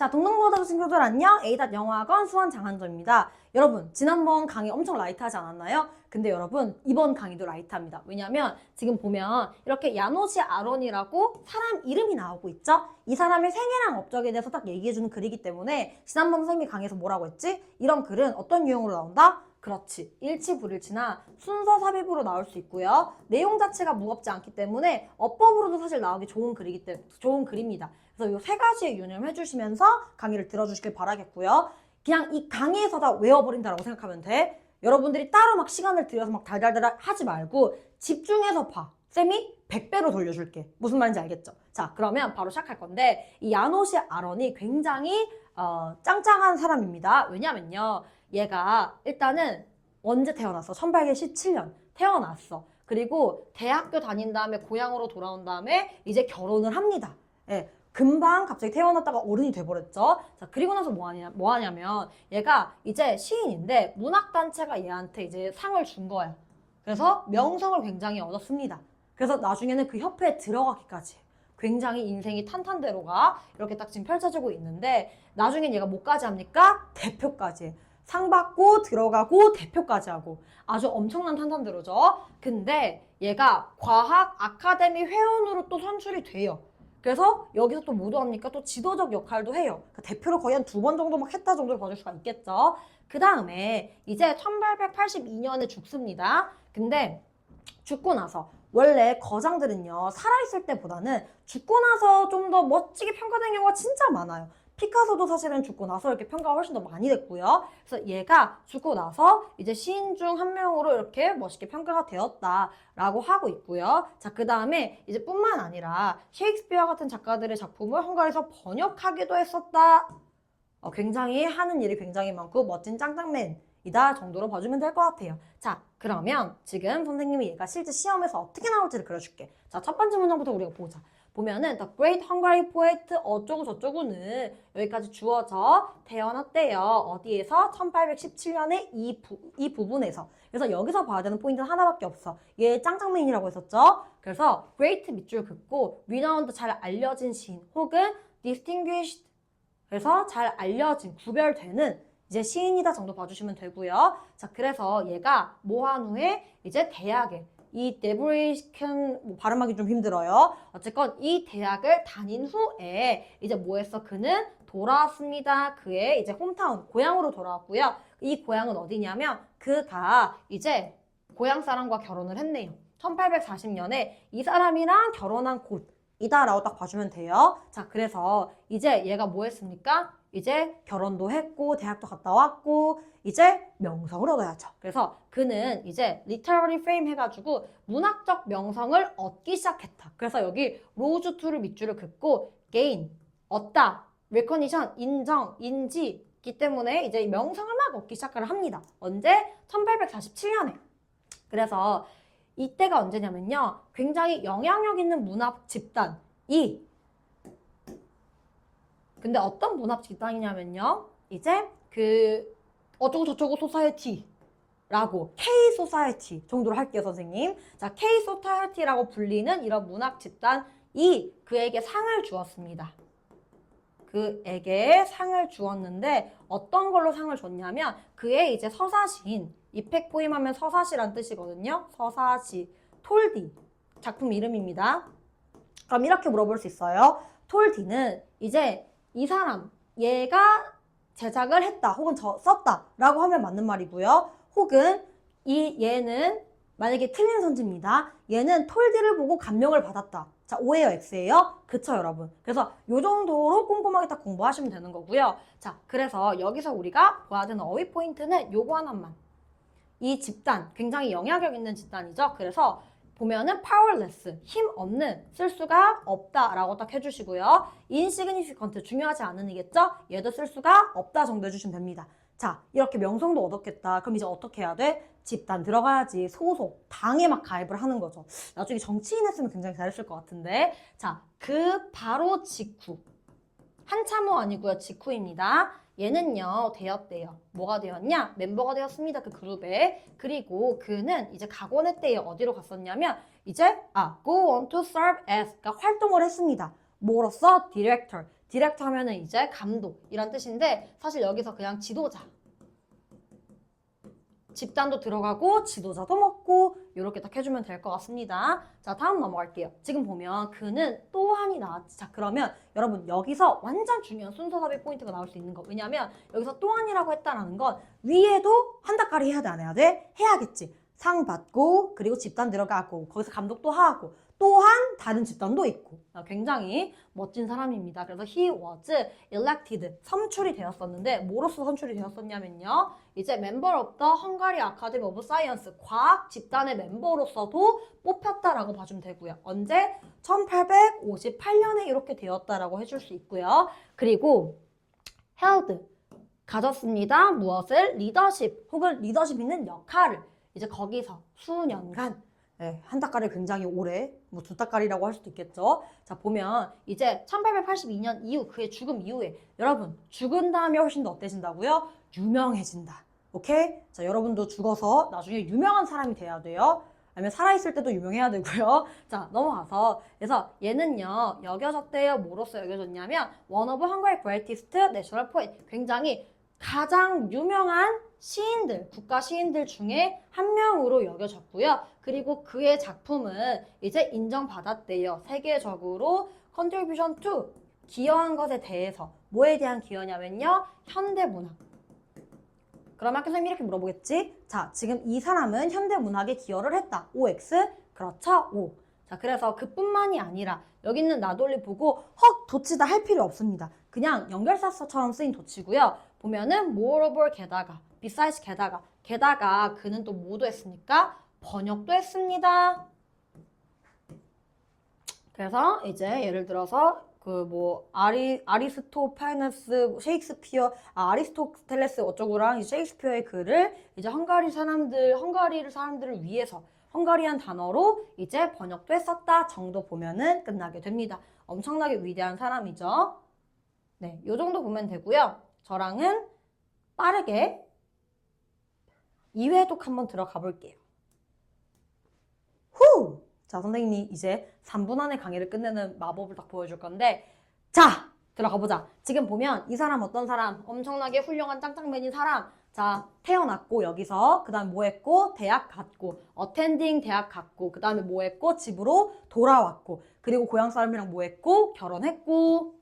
자, 동동고등학교 친구들 안녕. A.영어학원 수원 장한정입니다. 여러분, 지난번 강의 엄청 라이트하지 않았나요? 근데 여러분, 이번 강의도 라이트합니다. 왜냐면 지금 보면 이렇게 야노시 아론이라고 사람 이름이 나오고 있죠? 이 사람의 생애랑 업적에 대해서 딱 얘기해주는 글이기 때문에 지난번 선생님이 강의에서 뭐라고 했지? 이런 글은 어떤 유형으로 나온다? 그렇지. 일치, 불일치나 순서 삽입으로 나올 수 있고요. 내용 자체가 무겁지 않기 때문에 어법으로도 사실 나오기 좋은 좋은 글입니다. 그래서 이 세 가지의 유념해 주시면서 강의를 들어주시길 바라겠고요. 그냥 이 강의에서 다 외워버린다라고 생각하면 돼. 여러분들이 따로 막 시간을 들여서 막 달달달 하지 말고 집중해서 봐. 쌤이 100배로 돌려줄게. 무슨 말인지 알겠죠? 자, 그러면 바로 시작할 건데 이 야노시 아론이 굉장히 짱짱한 사람입니다. 왜냐면요. 얘가 일단은 언제 태어났어? 1817년 태어났어. 그리고 대학교 다닌 다음에 고향으로 돌아온 다음에 이제 결혼을 합니다. 예, 금방 갑자기 태어났다가 어른이 돼버렸죠. 자, 그리고 나서 뭐 하냐면 얘가 이제 시인인데 문학단체가 얘한테 이제 상을 준 거야. 그래서 명성을 굉장히 얻었습니다. 그래서 나중에는 그 협회에 들어가기까지 굉장히 인생이 탄탄대로가 이렇게 딱 지금 펼쳐지고 있는데 나중엔 얘가 뭐까지 합니까? 대표까지 해. 상 받고 들어가고 대표까지 하고 아주 엄청난 탄탄대로죠. 근데 얘가 과학 아카데미 회원으로 또 선출이 돼요. 그래서 여기서 또 뭐 합니까? 또 지도적 역할도 해요. 그러니까 대표를 거의 한 2번 정도 막 했다 정도로 봐줄 수가 있겠죠. 그 다음에 이제 1882년에 죽습니다. 근데 죽고 나서 원래 거장들은요 살아있을 때보다는 죽고 나서 좀 더 멋지게 평가된 경우가 진짜 많아요. 피카소도 사실은 죽고 나서 이렇게 평가가 훨씬 더 많이 됐고요. 그래서 얘가 죽고 나서 이제 시인 중 한 명으로 이렇게 멋있게 평가가 되었다라고 하고 있고요. 자, 그 다음에 이제 뿐만 아니라 셰익스피어 같은 작가들의 작품을 헝가리에서 번역하기도 했었다. 굉장히 하는 일이 굉장히 많고 멋진 짱짱맨이다 정도로 봐주면 될 것 같아요. 자, 그러면 지금 선생님이 얘가 실제 시험에서 어떻게 나올지를 그려줄게. 자, 첫 번째 문장부터 우리가 보자. 보면은 The Great Hungary Poet 어쩌고 저쩌고는 여기까지 주어져 태어났대요. 어디에서? 1817년에 이 부분에서. 그래서 여기서 봐야 되는 포인트는 하나밖에 없어. 얘 짱짱맨이라고 했었죠. 그래서 Great 밑줄 긋고 Renowned 잘 알려진 시인 혹은 Distinguished 그래서 잘 알려진 구별되는 이제 시인이다 정도 봐주시면 되고요. 자, 그래서 얘가 뭐 한 후에 이제 대학에 이 데브리스켄 뭐 발음하기 좀 힘들어요. 어쨌건 이 대학을 다닌 후에 이제 뭐 했어? 그는 돌아왔습니다. 그의 이제 홈타운 고향으로 돌아왔고요. 이 고향은 어디냐면 그가 이제 고향 사람과 결혼을 했네요. 1840년에 이 사람이랑 결혼한 곳이다라고 딱 봐주면 돼요. 자, 그래서 이제 얘가 뭐 했습니까? 이제 결혼도 했고 대학도 갔다 왔고 이제 명성을 얻어야죠. 그래서 그는 이제 literary fame 해가지고 문학적 명성을 얻기 시작했다. 그래서 여기 rose to를 밑줄을 긋고 gain, 얻다, recognition, 인정, 인지기 때문에 이제 명성을 막 얻기 시작을 합니다. 언제? 1847년에. 그래서 이때가 언제냐면요. 굉장히 영향력 있는 문학 집단이 근데 어떤 문학 집단이냐면요. 이제 그 어쩌고 저쩌고 소사이어티라고 K 소사이어티 정도로 할게요, 선생님. 자, K 소사이어티라고 불리는 이런 문학 집단이 그에게 상을 주었습니다. 그에게 상을 주었는데 어떤 걸로 상을 줬냐면 그의 이제 서사시인 이펙 포임하면 서사시란 뜻이거든요. 서사시 톨디 작품 이름입니다. 그럼 이렇게 물어볼 수 있어요. 톨디는 이제 이 사람, 얘가 제작을 했다 혹은 썼다 라고 하면 맞는 말이고요. 혹은 얘는 만약에 틀린 선지입니다. 얘는 톨디를 보고 감명을 받았다. 자, O예요, X예요? 그쵸, 여러분? 그래서 요 정도로 꼼꼼하게 딱 공부하시면 되는 거고요. 자, 그래서 여기서 우리가 봐야 되는 어휘 포인트는 요거 하나만. 이 집단, 굉장히 영향력 있는 집단이죠. 그래서 보면은 powerless, 힘 없는, 쓸 수가 없다라고 딱 해주시고요. insignificant, 중요하지 않은이겠죠? 얘도 쓸 수가 없다 정도 해주시면 됩니다. 자, 이렇게 명성도 얻었겠다. 그럼 이제 어떻게 해야 돼? 집단 들어가야지. 소속, 당에 막 가입을 하는 거죠. 나중에 정치인 했으면 굉장히 잘했을 것 같은데. 자, 그 바로 직후. 한참 후 아니고요. 직후입니다. 얘는요 되었대요. 뭐가 되었냐? 멤버가 되었습니다. 그 그룹에. 그리고 그는 이제 가곤 했대요. 어디로 갔었냐면 이제 go on to serve as 그러니까 활동을 했습니다. 뭐로써? 디렉터. 디렉터 하면은 이제 감독이란 뜻인데 사실 여기서 그냥 지도자. 집단도 들어가고 지도자도 먹고 이렇게 딱 해주면 될 것 같습니다. 자, 다음 넘어갈게요. 지금 보면 그는 또한이 나왔지. 자, 그러면 여러분 여기서 완전 중요한 순서 삽입 포인트가 나올 수 있는 거. 왜냐면 여기서 또한이라고 했다라는 건 위에도 한다까리 해야 돼, 안 해야 돼? 해야겠지. 상 받고 그리고 집단 들어가고 거기서 감독도 하고 또한 다른 집단도 있고 굉장히 멋진 사람입니다. 그래서 he was elected, 선출이 되었었는데 뭐로서 선출이 되었었냐면요. 이제 member of the Hungary Academy of Science, 과학 집단의 멤버로서도 뽑혔다라고 봐주면 되고요. 언제? 1858년에 이렇게 되었다라고 해줄 수 있고요. 그리고 held, 가졌습니다. 무엇을? 리더십 혹은 리더십 있는 역할을 이제 거기서 수년간 한 닭가리 굉장히 오래, 뭐 두 닭가리라고 할 수도 있겠죠. 자, 보면 이제 1882년 이후, 그의 죽음 이후에 여러분 죽은 다음에 훨씬 더 어때진다고요? 유명해진다. 오케이? 자, 여러분도 죽어서 나중에 유명한 사람이 돼야 돼요. 아니면 살아있을 때도 유명해야 되고요. 자, 넘어가서 그래서 얘는요 여겨졌대요. 뭐로서 여겨졌냐면 one of Hungary's greatest national poet, 굉장히 가장 유명한 시인들, 국가 시인들 중에 한 명으로 여겨졌고요. 그리고 그의 작품은 이제 인정받았대요. 세계적으로 contribution to, 기여한 것에 대해서. 뭐에 대한 기여냐면요. 현대문학. 그럼 학교 선생님이 이렇게 물어보겠지? 자, 지금 이 사람은 현대문학에 기여를 했다. OX? 그렇죠? O. 자, 그래서 그뿐만이 아니라 여기 있는 나돌리 보고 헉 도치다 할 필요 없습니다. 그냥 연결사서처럼 쓰인 도치고요. 보면은 moreover, 게다가, besides, 게다가 그는 또 뭐도 했습니까? 번역도 했습니다. 그래서 이제 예를 들어서 그 뭐 아리스토파네스, 셰익스피어, 아리스토텔레스 어쩌고랑 셰익스피어의 글을 이제 헝가리 사람들을 위해서 헝가리안 단어로 이제 번역도 했었다 정도 보면은 끝나게 됩니다. 엄청나게 위대한 사람이죠. 네, 요 정도 보면 되고요. 저랑은 빠르게 2회 해독 한번 들어가 볼게요. 후! 자, 선생님이 이제 3분 안에 강의를 끝내는 마법을 딱 보여줄 건데, 자, 들어가 보자. 지금 보면 이 사람 어떤 사람? 엄청나게 훌륭한 짱짱맨인 사람. 자, 태어났고 여기서 그 다음에 뭐 했고? 대학 갔고, 어텐딩 대학 갔고, 그 다음에 뭐 했고? 집으로 돌아왔고, 그리고 고향 사람이랑 뭐 했고? 결혼했고.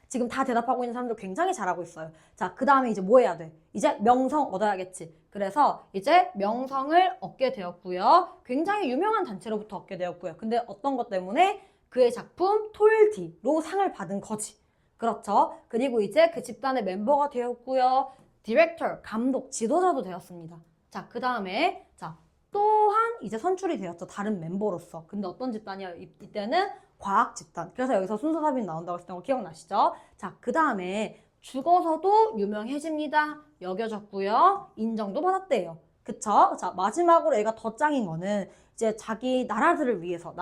지금 다 대답하고 있는 사람들 굉장히 잘하고 있어요. 자, 그 다음에 이제 뭐 해야 돼? 이제 명성 얻어야겠지. 그래서 이제 명성을 얻게 되었고요. 굉장히 유명한 단체로부터 얻게 되었고요. 근데 어떤 것 때문에? 그의 작품 톨디로 상을 받은 거지. 그렇죠? 그리고 이제 그 집단의 멤버가 되었고요. 디렉터, 감독, 지도자도 되었습니다. 자, 그 다음에 자 또한 이제 선출이 되었죠. 다른 멤버로서. 근데 어떤 집단이야? 이때는 과학 집단. 그래서 여기서 순서 삽입 나온다고 했던 거 기억나시죠? 자, 그 다음에 죽어서도 유명해집니다. 여겨졌고요. 인정도 받았대요. 그쵸? 자, 마지막으로 애가 더 짱인 거는 이제 자기 나라를 위해서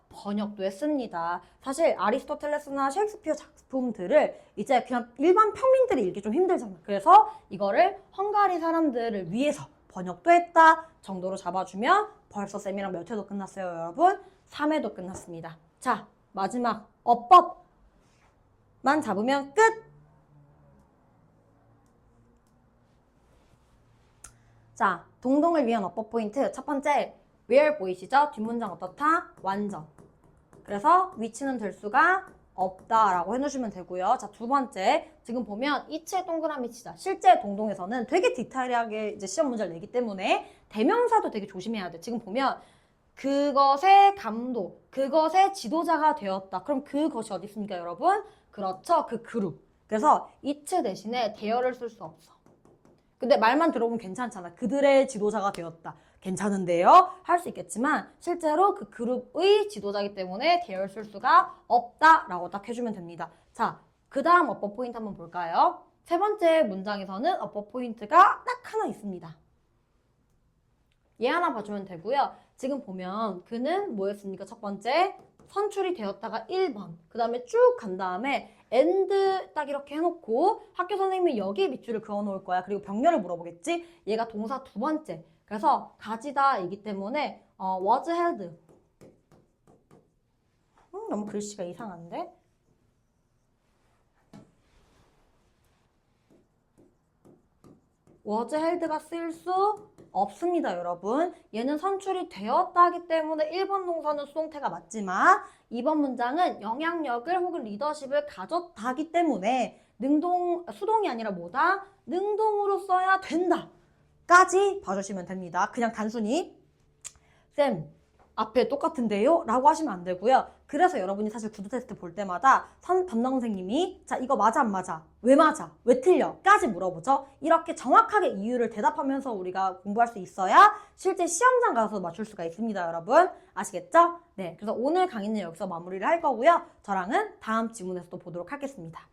번역도 했습니다. 사실 아리스토텔레스나 셰익스피어 작품들을 이제 그냥 일반 평민들이 읽기 좀 힘들잖아. 그래서 이거를 헝가리 사람들을 위해서 번역도 했다 정도로 잡아주면 벌써 쌤이랑 몇 회도 끝났어요, 여러분? 3회도 끝났습니다. 자, 마지막 어법만 잡으면 끝! 자, 동동을 위한 어법 포인트. 첫 번째, where 보이시죠? 뒷문장 어떻다? 완전. 그래서 위치는 될 수가 없다라고 해놓으시면 되고요. 자, 두 번째, 지금 보면 이체 동그라미 치자. 실제 동동에서는 되게 디테일하게 이제 시험 문제를 내기 때문에 대명사도 되게 조심해야 돼. 지금 보면 그것의 감독, 그것의 지도자가 되었다. 그럼 그것이 어디 있습니까, 여러분? 그렇죠. 그 그룹. 그래서 이츠 대신에 대여를 쓸 수 없어. 근데 말만 들어보면 괜찮잖아. 그들의 지도자가 되었다. 괜찮은데요? 할 수 있겠지만 실제로 그 그룹의 지도자이기 때문에 대여를 쓸 수가 없다라고 딱 해주면 됩니다. 자, 그 다음 어법 포인트 한번 볼까요? 세 번째 문장에서는 어법 포인트가 딱 하나 있습니다. 얘 하나 봐주면 되고요. 지금 보면 그는 뭐였습니까? 첫 번째 선출이 되었다가 1번 그 다음에 쭉 간 다음에 and 딱 이렇게 해놓고 학교 선생님이 여기에 밑줄을 그어 놓을 거야. 그리고 병렬을 물어보겠지? 얘가 동사 두 번째. 그래서 가지다 이기 때문에 was held. 너무 글씨가 이상한데? was held가 쓰일 수 없습니다, 여러분. 얘는 선출이 되었다 하기 때문에 1번 동사는 수동태가 맞지만 2번 문장은 영향력을 혹은 리더십을 가졌다 하기 때문에 수동이 아니라 뭐다? 능동으로 써야 된다 까지 봐주시면 됩니다. 그냥 단순히 쌤 앞에 똑같은데요? 라고 하시면 안 되고요. 그래서 여러분이 사실 구두 테스트 볼 때마다 담당 선생님이 자 이거 맞아 안 맞아? 왜 맞아? 왜 틀려? 까지 물어보죠. 이렇게 정확하게 이유를 대답하면서 우리가 공부할 수 있어야 실제 시험장 가서 맞출 수가 있습니다, 여러분. 아시겠죠? 네, 그래서 오늘 강의는 여기서 마무리를 할 거고요. 저랑은 다음 지문에서 또 보도록 하겠습니다.